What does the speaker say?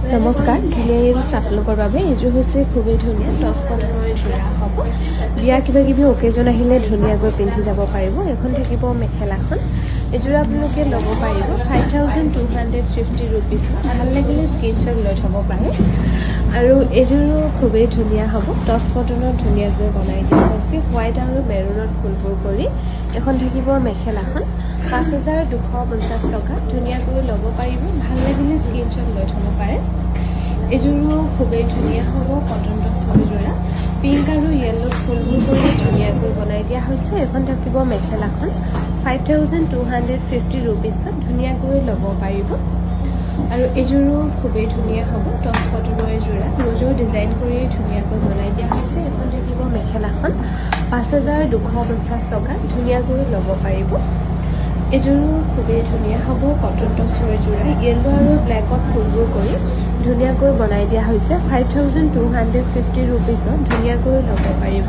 নমস্কাৰ, ধুনীয়া হিলছ আপোনালোকৰ বাবে এইযোৰ হৈছে খুবেই ধুনীয়া টচ কটনৰ যোৰা হ'ব। বিয়া কিবা কিবি অকেজন আহিলে ধুনীয়াকৈ পিন্ধি যাব পাৰিব। এখন থাকিব মেখেলাখন, এইযোৰ আপোনালোকে ল'ব পাৰিব 5250 ৰুপিছত। ভাল লাগিলে স্ক্ৰীনশ্বট লৈ থ'ব পাৰে। আৰু এইযোৰো খুবেই ধুনীয়া হ'ব, টচ কটনত ধুনীয়াকৈ বনাই দিয়া হৈছে। হোৱাইট আৰু মেৰুনত ফুলবোৰ কৰি এখন থাকিব মেখেলাখন 5250 টকা। ধুনীয়াকৈ ল'ব পাৰিব, ভাল লাগিলে স্ক্ৰীনশ্বট লৈ থ'ব পাৰে। এইযোৰো খুবেই ধুনীয়া হ'ব, কটন টচৰ যোৰা। পিংক আৰু য়েল্লোত ফুলবোৰ কৰি ধুনীয়াকৈ বনাই দিয়া হৈছে। এখন থাকিব মেখেলাখন 5250 ৰুপিছত। ধুনীয়াকৈ ল'ব পাৰিব। আৰু এইযোৰো খুবেই ধুনীয়া হ'ব, টচ কটনৰ যোৰা। ৰ'জৰ ডিজাইন কৰি ধুনীয়াকৈ বনাই দিয়া হৈছে। এখন থাকিব মেখেলাখন 5250 টকা। ধুনীয়াকৈ ল'ব পাৰিব। এইযোৰো খুবেই ধুনীয়া হ'ব, কটন টচৰ যোৰা। য়েল্লো আৰু ব্লেকত ফুলবোৰ কৰি ধুনীয়াকৈ বনাই দিয়া হৈছে 5250 ৰুপিছত। ধুনীয়াকৈ ল'ব পাৰিব।